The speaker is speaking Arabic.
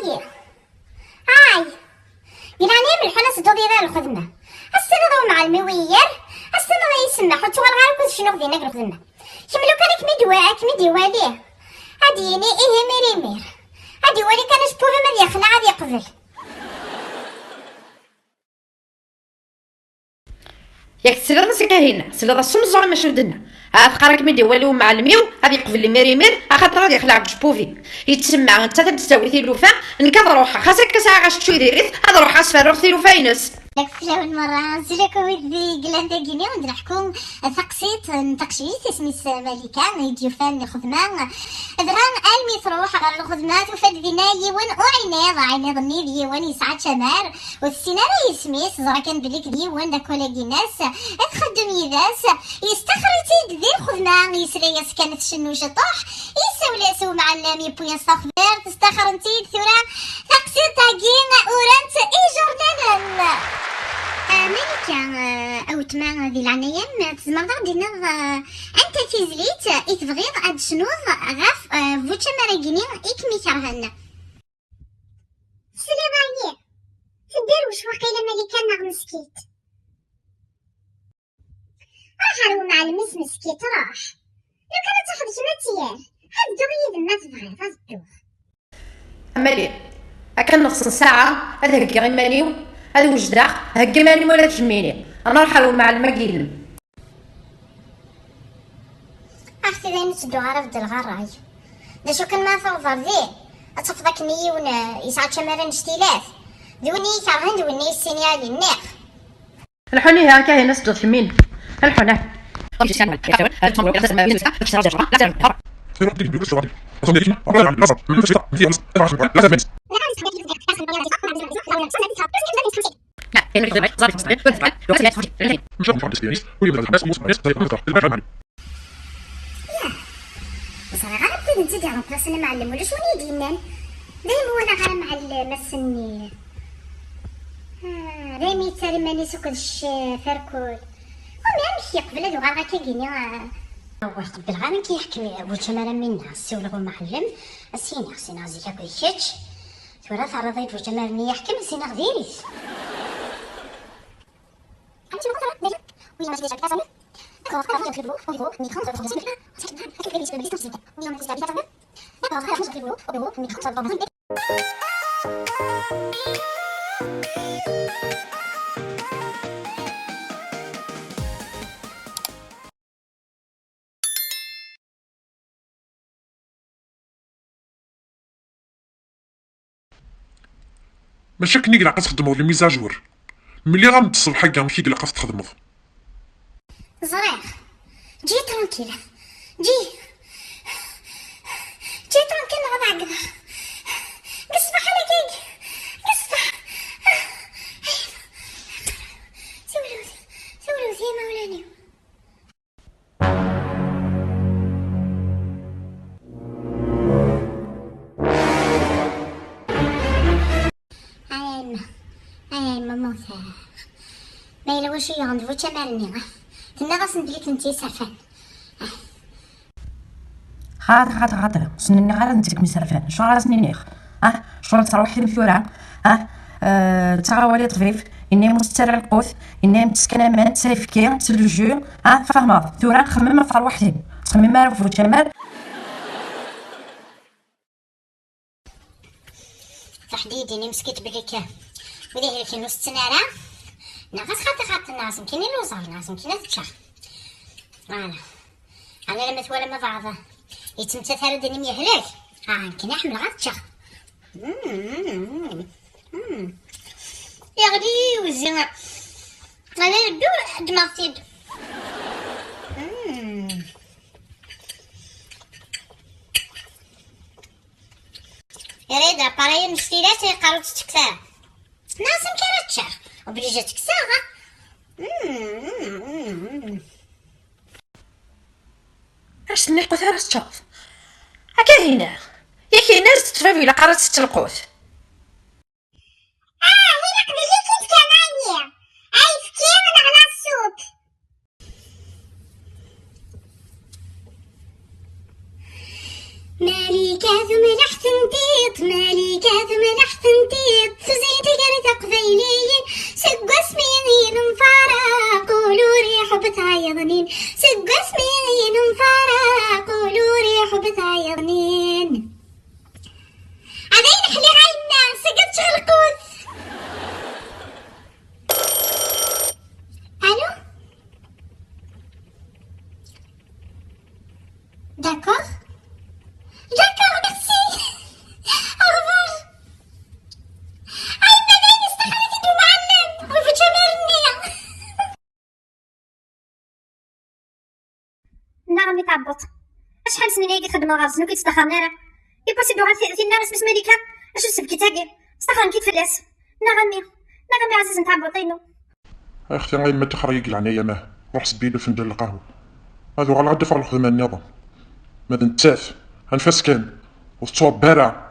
هاي هاي يعني من الحنس دو ديال الخدمه السنه مع الموير السنه يسمح وتوال غير كل شنو بدينا الخدمه كملوا كانك مدواليه هاديني ايه مير هادي ولي كان شبوبه ما يخلع غادي يقبل ياك تسلى راسك هنا تسلى راس الشمس ما شدنا فقرك مدي والو معلميو غادي يقبل لي مير خاطر غادي يخلع جبوفي يتسمع انت تساوي ثيلوفا نكاد روحها خاصك ساعه غاش تشوي ديريت هذا روحها صفر فاينس داك في اول مره نسلكم يدي قلانتا كيني ونحكم ثقسيت نتقشيت اسميس ملكه يجي فان خدمه دران المي تروح على الخدمات وفاد دينا يوان عينيض النيد يوان يسعد شمار والسيناريو يسميس زرا كان بليك يوان داك ولا جيناس تخدم يداس يستخرجي دي الخدمه يسريس كانت شنو شطوح يسولاسو معلم يبويا صافير تستخرجي ثورا تقسيت تاكين اورانت اي جورنال ملكة أو تما ذي العناية تزمر غادي نض أنت في زليت إتبغيض أد شنوض غاف فوتشا مراجيني إكمي كرهن السلام عليك تدير وش وقيلة ملكة نغ مسكيت راح هارو معلم مسكيت راح لو كانت تاخد جماتيال هاد دوغ ما تبغيض هاد دوغ مالي أكن نص ساعة هذا غير مانيو هذا وجدة هكا ماني ولا تجميني انا راح مع المكيل اختي ذا نتدو عرف الغراي دا شو كان ما فوضر ذي اتفضك نيون يسعد شمارن اشتيلاث دوني كارهن دوني السينيالي النيخ الحوني هاكا هنا سدو ثمين الحوني بصراحة غنبدا نتدي على بلاصة المعلم ولا شو نديرنا دايما وانا غير معلم السني رامي تالي ماني سكدش فركول ومام يقبل هادو غير هكا كيني واش قبل غير كيحكم بوش مالا منا السولة المعلم السيني خصنا زيكا كويكيتش ثورة تعرضيت بوش مالا يحكم السيني غديريس Oui, moi j'ai déjà vu ça. D'accord, après j'ai pris le boulot, au bureau, micro, ça va bien. Ça fait que les listes de distance. Oui, on a déjà vu ça. D'accord, après j'ai pris le boulot, au bureau, micro, ça va bien. ماشي كني كاع كتخدمو لي ميزاجور ملي غنتصل حكا ماشي كاع كتخدمو زرير جي ترانكيل جي ترانكيل غدا عقدها قصبح على كيك قصبح سولوثي مولاني أنا موثا ما إلا واش يغند فوتشا مالني تنا غاس نديك نتي سرفان خاطر سنني غير نتيك مسرفان شو راس نيخ شو تروحي الفيوران تغاولي طفيف اني مسترع القوت اني متسكنه مان سيفكي سلجو فهمت ثوران خمم في روحتي تخمم ما فوتشا مال تحديدي مسكيت بكيكا ودي هي كي نص سناره ناقص خاطر الناس يمكن الوزار ناس يمكن تشخ انا لما ثوالى ما بعضه يتمتى ثالث دنيا يهلك يمكن احمل غير تشخ يا غدي وزينا انا يدو دماغتي يا ريدا باراي نشتيلات يقارو تتكسا ناس يمكن تشخ وبلي جاتك ساعة اش نلقوت راس تشوف هكا هنا ياك هنا تتفاوي الا قرات تلقوت هنا قبل كنت كمانية عايز كيما نغلى الصوت مالي كاذم لحت نطيط مالي كاذم تعبط. شحال سنين كتخدموا غازن وكيتستخرنا راه يباسي دوغا في الناس سميت ملكه اش السبكي تاكي استخرن كيت فلاس نغمي عزيز نتعبطينو. اختي غير ما تخريق العناية ماه روح صبي له فنجان القهوة. هادو غا غادي فوق الخدمة النظام. ماذا نتاف هنفاس كان والصواب بارع